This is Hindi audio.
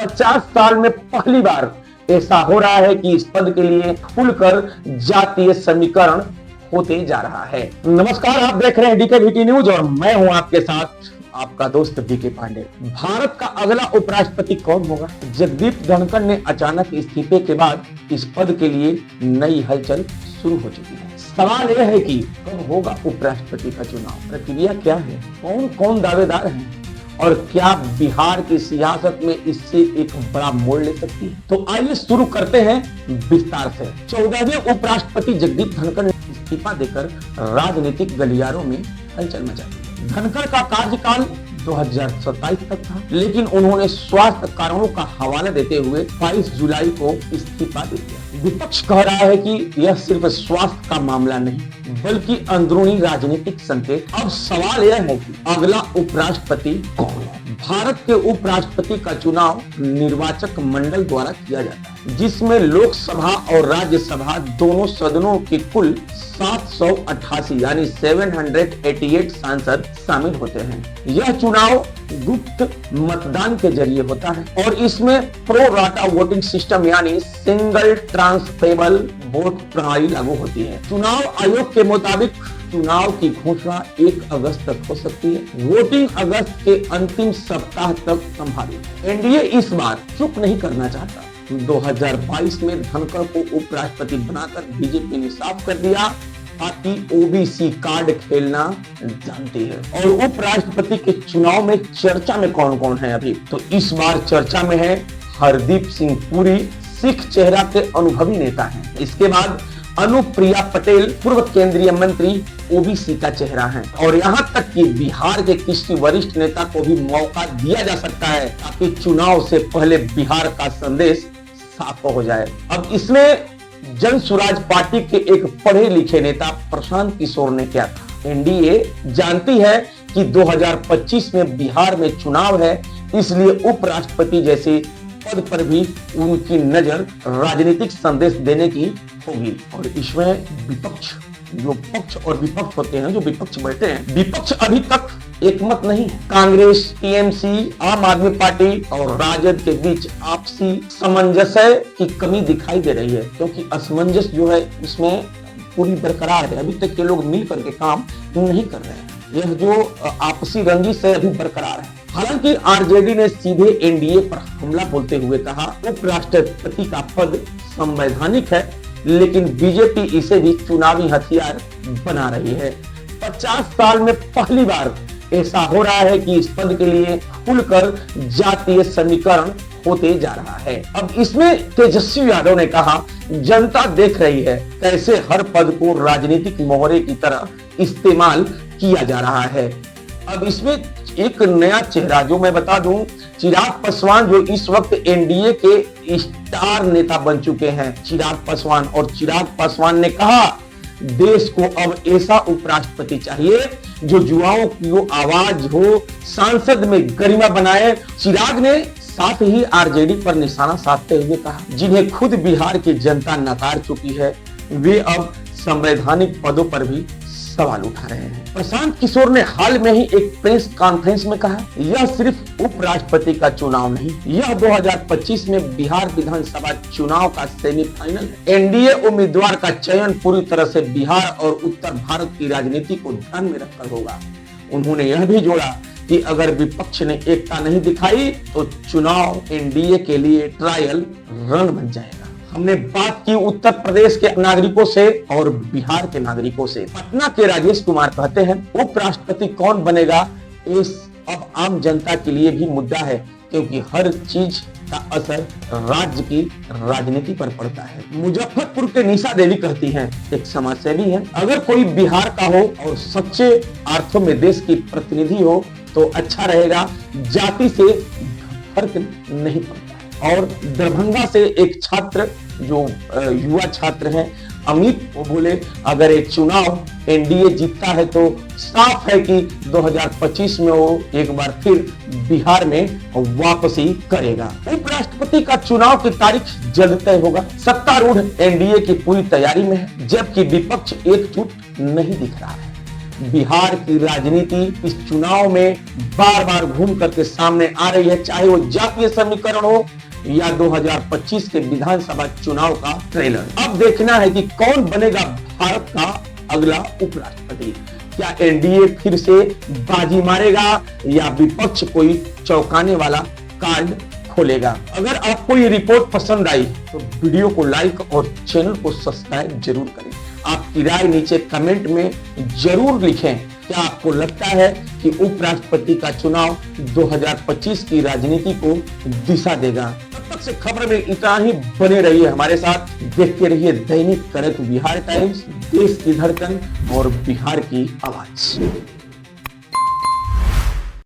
50 साल में पहली बार ऐसा हो रहा है कि इस पद के लिए खुलकर जातीय समीकरण होते जा रहा है। नमस्कार, आप देख रहे हैं डीके न्यूज और मैं हूं आपके साथ आपका दोस्त बीके पांडे। भारत का अगला उपराष्ट्रपति कौन होगा? जगदीप धनखड़ ने अचानक इस्तीफे के बाद इस पद के लिए नई हलचल शुरू हो चुकी है। सवाल यह है कि कब होगा उपराष्ट्रपति का चुनाव, प्रक्रिया क्या है, कौन कौन दावेदार हैं और क्या बिहार की सियासत में इससे एक बड़ा मोड़ ले सकती है? तो आइए शुरू करते हैं विस्तार से। 14वें उपराष्ट्रपति जगदीप धनखड़ ने इस्तीफा देकर राजनीतिक गलियारों में हलचल मचा दी। धनखड़ का कार्यकाल 2027 तक था, लेकिन उन्होंने स्वास्थ्य कारणों का हवाला देते हुए 22 जुलाई को इस्तीफा दे दिया। विपक्ष कह रहा है कि यह सिर्फ स्वास्थ्य का मामला नहीं बल्कि अंदरूनी राजनीतिक संकेत। अब सवाल यह है कि अगला उपराष्ट्रपति कौन है? भारत के उपराष्ट्रपति का चुनाव निर्वाचक मंडल द्वारा किया जाता है, जिसमें लोकसभा और राज्यसभा दोनों सदनों के कुल 788 यानी 788 सांसद शामिल होते हैं। यह चुनाव गुप्त मतदान के जरिए होता है और इसमें प्रो राटा वोटिंग सिस्टम यानी सिंगल ट्रांसफरेबल वोट प्रणाली लागू होती है। चुनाव आयोग के मुताबिक चुनाव की घोषणा 1 अगस्त तक हो सकती है। वोटिंग अगस्त के अंतिम सप्ताह तक संभावित है। एनडीए इस बार चुप नहीं करना चाहता। 2022 में धनखड़ को उपराष्ट्रपति बनाकर बीजेपी ने साफ कर दिया ताकि ओबीसी कार्ड खेलना जानती है। और उपराष्ट्रपति के चुनाव में चर्चा में कौन कौन है अभी? तो इस बार चर्चा में है हरदीप सिंह पुरी, सिख चेहरा के अनुभवी नेता हैं। इसके बाद अनुप्रिया पटेल, पूर्व केंद्रीय मंत्री, ओबीसी का चेहरा है। और यहाँ तक कि बिहार के किसी वरिष्ठ नेता को भी मौका दिया जा सकता है ताकि चुनाव से पहले बिहार का संदेश साफ हो जाए। अब इसमें जन स्वराज पार्टी के एक पढ़े लिखे नेता प्रशांत किशोर ने क्या कहा? एनडीए जानती है कि 2025 में बिहार में चुनाव है, इसलिए उपराष्ट्रपति जैसे पद पर भी उनकी नजर राजनीतिक संदेश देने की होगी। और इसमें विपक्ष, जो पक्ष और विपक्ष होते हैं, जो विपक्ष बैठे हैं, विपक्ष अभी तक एकमत नहीं। कांग्रेस, टीएमसी, आम आदमी पार्टी और राजद के बीच आपसी सामंजस्य की कमी दिखाई दे रही है, क्योंकि असमंजस जो है इसमें पूरी बरकरार है। अभी तक के लोग मिल करके काम नहीं कर रहे हैं। यह जो आपसी रंजिश है अभी बरकरार है। हालांकि आरजेडी ने सीधे एनडीए पर हमला बोलते हुए कहा उपराष्ट्रपति का पद संवैधानिक है, लेकिन बीजेपी इसे भी चुनावी हथियार बना रही है। 50 साल में पहली बार ऐसा हो रहा है कि इस पद के लिए खुलकर जातीय समीकरण होते जा रहा है। अब इसमें तेजस्वी यादव ने कहा जनता देख रही है कैसे हर पद को राजनीतिक मोहरे की तरह इस्तेमाल किया जा रहा है। अब इसमें एक नया चेहरा, जो मैं बता दूं, चिराग पासवान, जो इस वक्त एनडीए के स्टार नेता बन चुके हैं। चिराग पासवान, और चिराग पासवान ने कहा देश को अब ऐसा उपराष्ट्रपति चाहिए जो युवाओं की आवाज हो, सांसद में गरिमा बनाए। चिराग ने साथ ही आरजेडी पर निशाना साधते हुए कहा जिन्हें खुद बिहार की जनता नकार चुकी है, वे अब संवैधानिक पदों पर भी सवाल उठा रहे हैं। प्रशांत किशोर ने हाल में ही एक प्रेस कॉन्फ्रेंस में कहा यह सिर्फ उपराष्ट्रपति का चुनाव नहीं, यह 2025 में बिहार विधानसभा चुनाव का सेमीफाइनल है। एनडीए उम्मीदवार का चयन पूरी तरह से बिहार और उत्तर भारत की राजनीति को ध्यान में रखकर होगा। उन्होंने यह भी जोड़ा कि अगर विपक्ष ने एकता नहीं दिखाई तो चुनाव एनडीए के लिए ट्रायल रन बन जाएगा। हमने बात की उत्तर प्रदेश के नागरिकों से और बिहार के नागरिकों से। पटना के राजेश कुमार कहते हैं उपराष्ट्रपति कौन बनेगा इस अब आम जनता के लिए भी मुद्दा है, क्योंकि हर चीज का असर राज्य की राजनीति पर पड़ता है। मुजफ्फरपुर के निशा देवी कहती हैं, एक समाजसेवी है, अगर कोई बिहार का हो और सच्चे अर्थों में देश की प्रतिनिधि हो तो अच्छा रहेगा, जाति से फर्क नहीं पड़ता। और दरभंगा से एक छात्र, जो युवा छात्र हैं, अमित, वो बोले अगर एक चुनाव एनडीए जीतता है तो साफ है कि 2025 में वो एक बार फिर बिहार में वापसी करेगा। उपराष्ट्रपति का चुनाव की तारीख जल्द तय होगा। सत्तारूढ़ एनडीए की पूरी तैयारी में है, जबकि विपक्ष एकजुट नहीं दिख रहा है। बिहार की राजनीति इस चुनाव में बार बार घूम करके सामने आ रही है, चाहे वो जातीय समीकरण हो या 2025 के विधानसभा चुनाव का ट्रेलर। अब देखना है कि कौन बनेगा भारत का अगला उपराष्ट्रपति। क्या एनडीए फिर से बाजी मारेगा या विपक्ष कोई चौंकाने वाला कार्ड खोलेगा। अगर आपको ये रिपोर्ट पसंद आई तो वीडियो को लाइक और चैनल को सब्सक्राइब जरूर करें। आपकी राय नीचे कमेंट में जरूर लिखें। क्या आपको लगता है कि उपराष्ट्रपति का चुनाव 2025 की राजनीति को दिशा देगा? तब तक से खबर में इतना ही। बने रहिए हमारे साथ, देखते रहिए दैनिक कनक बिहार टाइम्स, देश की धड़कन और बिहार की आवाज।